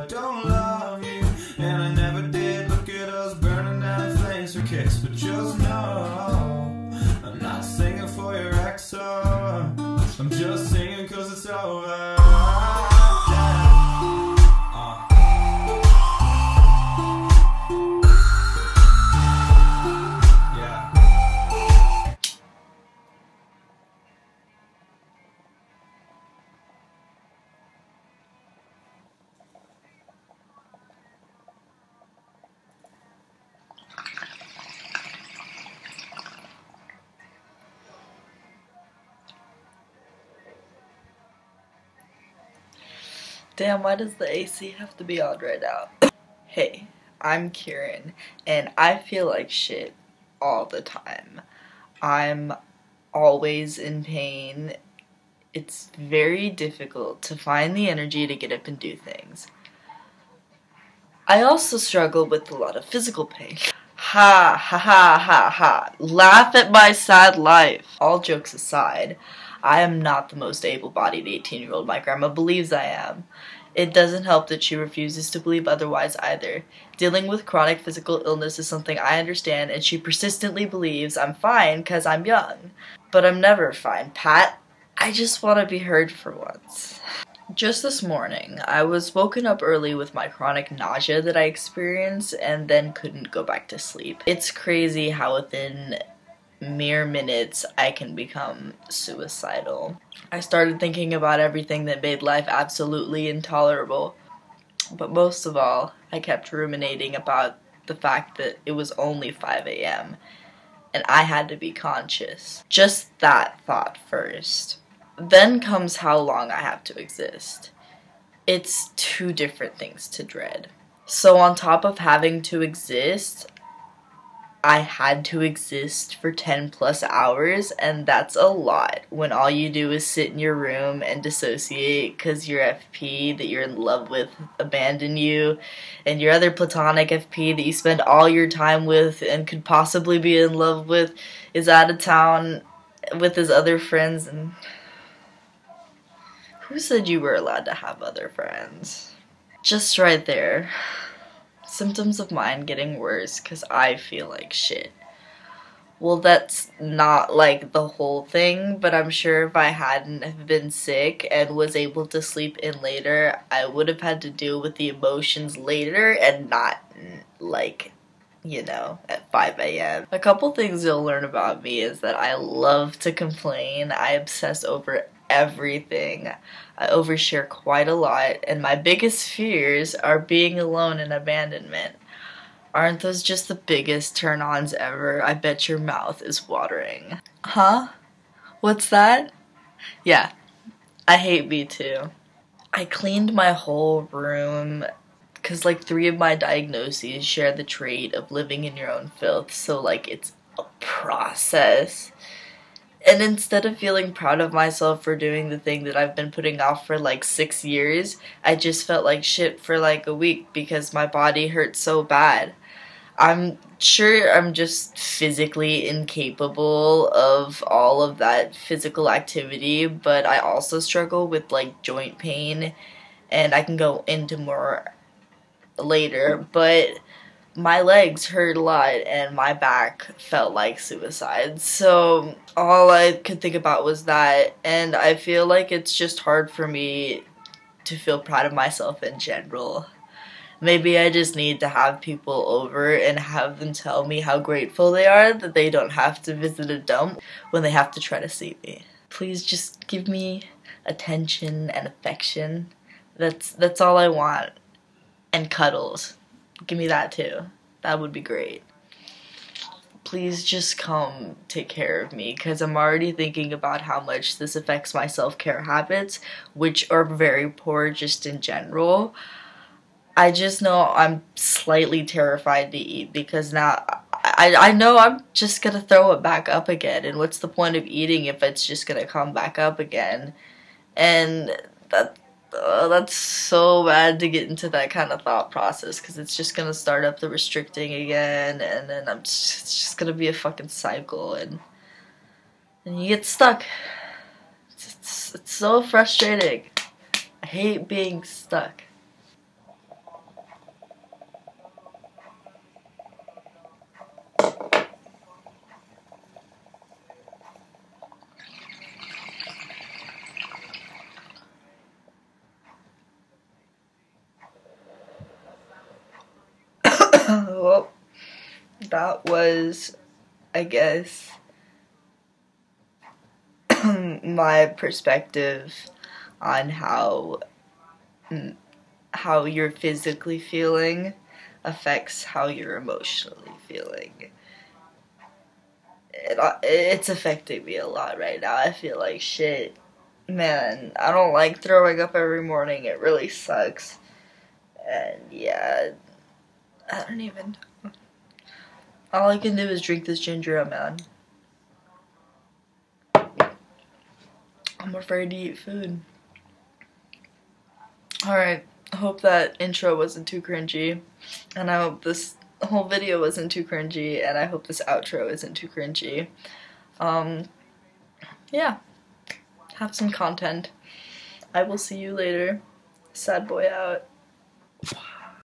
don't love you, and I never did. Look at us burning down in flames for kicks, but just know I'm not singing for your ex, I'm just singing cause it's over. Damn, why does the AC have to be on right now? Hey, I'm Kieran, and I feel like shit all the time. I'm always in pain. It's very difficult to find the energy to get up and do things. I also struggle with a lot of physical pain. Ha ha ha ha ha. Laugh at my sad life. All jokes aside, I am not the most able-bodied 18-year-old my grandma believes I am. It doesn't help that she refuses to believe otherwise either. Dealing with chronic physical illness is something I understand, and she persistently believes I'm fine because I'm young. But I'm never fine, Pat. I just want to be heard for once. Just this morning, I was woken up early with my chronic nausea that I experienced and then couldn't go back to sleep. It's crazy how within mere minutes I can become suicidal. I started thinking about everything that made life absolutely intolerable. But most of all, I kept ruminating about the fact that it was only 5 a.m. and I had to be conscious. Just that thought first. Then comes how long I have to exist. It's two different things to dread. So on top of having to exist, I had to exist for 10 plus hours, and that's a lot when all you do is sit in your room and dissociate because your FP that you're in love with abandoned you, and your other platonic FP that you spend all your time with and could possibly be in love with is out of town with his other friends. And who said you were allowed to have other friends? Just right there. Symptoms of mine getting worse because I feel like shit. Well, that's not like the whole thing, but I'm sure if I hadn't have been sick and was able to sleep in later, I would have had to deal with the emotions later and not like, you know, at 5 a.m. A couple things you'll learn about me is that I love to complain. I obsess over everything. I overshare quite a lot, and my biggest fears are being alone and abandonment. Aren't those just the biggest turn-ons ever? I bet your mouth is watering. Huh? What's that? Yeah, I hate me too. I cleaned my whole room because like 3 of my diagnoses share the trait of living in your own filth, so like it's a process. And instead of feeling proud of myself for doing the thing that I've been putting off for like 6 years, I just felt like shit for like a week because my body hurt so bad. I'm sure I'm just physically incapable of all of that physical activity, but I also struggle with like joint pain, and I can go into more later, but my legs hurt a lot and my back felt like suicide. So all I could think about was that, and I feel like it's just hard for me to feel proud of myself in general. Maybe I just need to have people over and have them tell me how grateful they are that they don't have to visit a dump when they have to try to see me. Please just give me attention and affection. That's all I want. And cuddles. Give me that too. That would be great. Please just come take care of me, because I'm already thinking about how much this affects my self-care habits, which are very poor just in general. I just know I'm slightly terrified to eat because now I know I'm just gonna throw it back up again, and what's the point of eating if it's just gonna come back up again? And that's so bad to get into that kind of thought process, because it's just gonna start up the restricting again, and then it's just gonna be a fucking cycle, and you get stuck. It's so frustrating. I hate being stuck. Well, that was, I guess, my perspective on how you're physically feeling affects how you're emotionally feeling. It's affecting me a lot right now. I feel like shit. Man, I don't like throwing up every morning. It really sucks. And yeah, I don't even... All I can do is drink this ginger ale, man. I'm afraid to eat food. Alright, I hope that intro wasn't too cringy. And I hope this whole video wasn't too cringy. And I hope this outro isn't too cringy. Yeah. Have some content. I will see you later. Sad boy out.